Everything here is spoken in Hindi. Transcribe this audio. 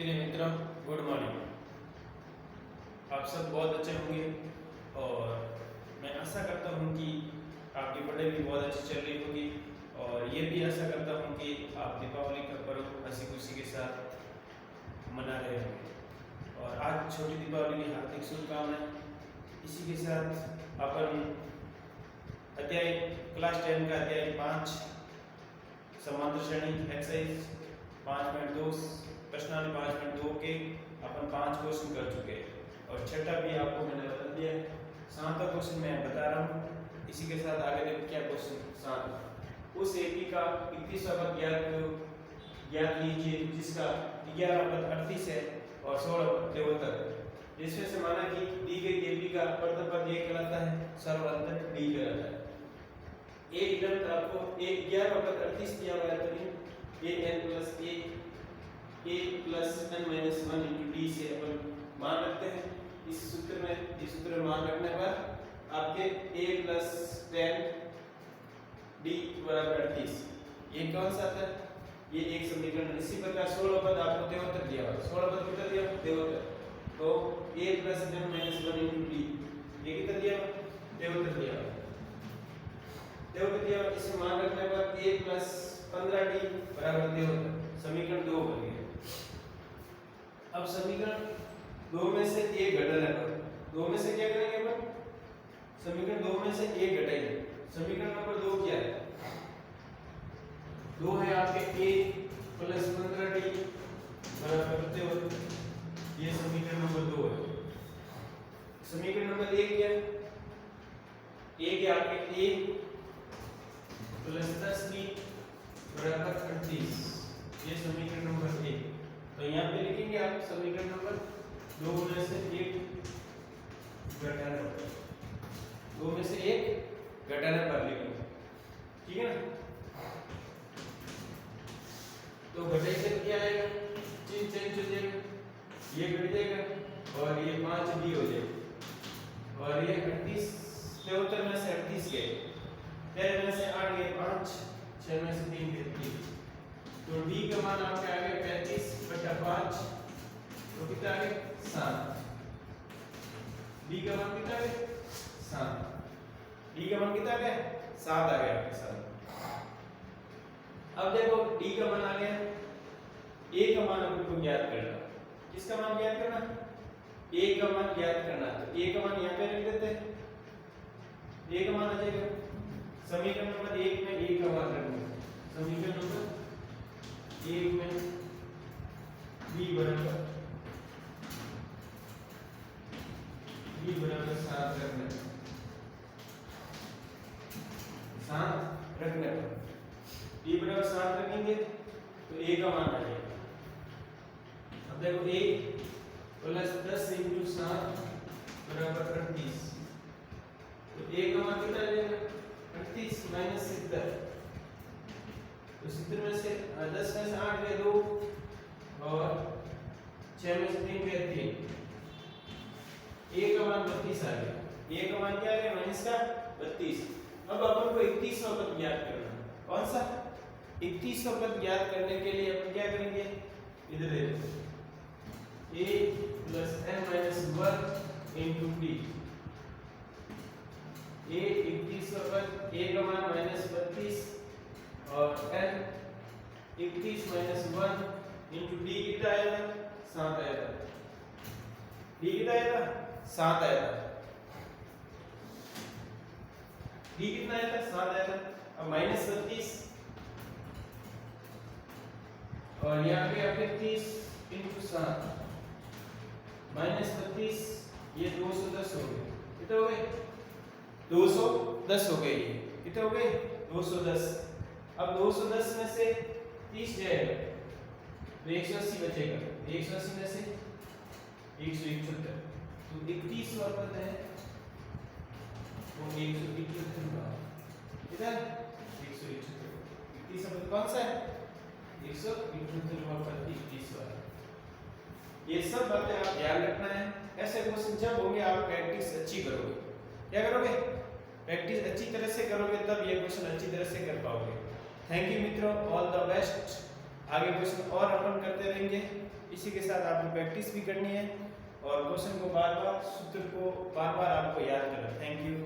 प्रिय मित्रों, गुड मॉर्निंग। आप सब बहुत अच्छे होंगे और मैं आशा करता हूँ कि आपकी पढ़ाई भी बहुत अच्छी चल रही होगी और ये भी आशा करता हूँ कि आप दीपावली का पर्व हंसी खुशी के साथ मना रहे होंगे। और आज छोटी दीपावली की हार्दिक शुभकामनाएं। इसी के साथ अपन अध्याय क्लास 10 का अध्याय 5 समांतर श्रेणी एक्सरसाइज 5.2 प्रश्नावली 5.2 के अपन 5 क्वेश्चन कर चुके हैं और छठा भी आपको मैंने बता दिया है। 7वां क्वेश्चन मैं बता रहा हूँ। इसी के साथ आगे देखो क्या क्वेश्चन 7 उस एपी का 31वां पद ज्ञात लीजिए जिसका 11वां पद 38 है और 16वां पद 73। जिसमें से माना कि दी गई एपी का प्रथम पद ये कहलाता है, सर्वांतर डी कहलाता है। एक ग्रंथ आपको एक 11वां पद 38 दिया हुआ है तो ये n plus a plus n minus 1 into D से अपन मान रखते हैं। इस सूत्र में मान रखने पर आपके a प्लस 10 d बराबर 38 ये कौन सा आता है? ये एक समीकरण। इसी प्रकार 16 पद आपको 73 दिया हुआ है। 16 पद कितना दिया? 73। तो a plus n minus 1 into D ये कितना दिया? 73 दिया हुआ है। 73 दिया हुआ। इसे मान रखने पर a प्लस 15d बराबर 73। समीकरण 2 बन गया। अब समीकरण 2 में से एक घटाना है। 2 में से क्या करेंगे अपन? समीकरण 2 में से एक घटाएंगे। समीकरण नंबर 2 क्या है? 2 है आपके a प्लस 15d बराबर 73। ये समीकरण नंबर 2 है। समीकरण नंबर 1 क्या है? 1 है आपके a प्लस 10d बराबर 38। ये समीकरण नंबर 1। तो यहाँ पे लिखेंगे आप समीकरण नंबर 2 में से एक घटाना पर। 2 में से एक घटाना पर लिखेंगे, ठीक है ना? तो घटाई से क्या आएगा? चीज चेंज हो जाएगा, ये घट जाएगा और ये 5d हो जाएगा और ये 38 73 में से 38 गए, 13 में से 8 गए 5, 6 में से 3 गए 3। तो d का मान आपके आ गया 35/5 तो कितना आ गया? 7। d का मान कितना आ गया? 7। d का मान कितना आ गया? 7 आ गया आपके साथ। अब देखो d का मान आ गया, a का मान अपन को ज्ञात करना। किसका मान ज्ञात करना? a का मान ज्ञात करना। तो a का मान यहाँ पे लिख देते हैं। a का मान आ जाएगा समीकरण नंबर 1 में a का मान रखेंगे। समीकरण नंबर 1 में b बराबर 7 रखना। 7 रखने पर b बराबर 7 रखेंगे तो a का मान आ जाएगा। अब देखो a प्लस 10 इंटू 7 बराबर 38। तो a का मान कितना आ जाएगा? 38 माइनस 70। तो 70 में से 10 में से 8 गए 2 और 6 में से 3 गए 3। a का मान 32 आ गया। a का मान क्या आ गया? माइनस का 32। अब अपन को 31वां पद ज्ञात करना है। कौन सा? 31वां पद ज्ञात करने के लिए अपन क्या करेंगे? इधर देखो a plus n minus 1 into d। a 31वां पद, a का मान माइनस 32 और n 31 माइनस 1 इंटू d कितना आएगा? 7 आएगा। d कितना आएगा? 7 आएगा। d कितना आएगा? 7 आएगा। अब माइनस 32 और यहाँ पे आपके 30 इंटू 7 माइनस 32 ये 210 हो गए। कितने हो गए? 210 हो गए। ये कितने हो गए? 210। अब 210 में से 30 जाएगा तो 180 बचेगा। 180 में से 171 तो 31वां पद है वो 171 होगा। कितना? 171। 31वां पद कौन सा है? 171वां पद 31वां। ये सब बातें आप ध्यान रखना है। ऐसे क्वेश्चन जब होंगे आप प्रैक्टिस अच्छी करोगे। क्या करोगे? प्रैक्टिस अच्छी तरह से करोगे तब ये क्वेश्चन अच्छी तरह से कर पाओगे। थैंक यू मित्रों, ऑल द बेस्ट। आगे क्वेश्चन और अपन करते रहेंगे। इसी के साथ आपको प्रैक्टिस भी करनी है और क्वेश्चन को बार बार, सूत्र को बार बार आपको याद करना। Thank you.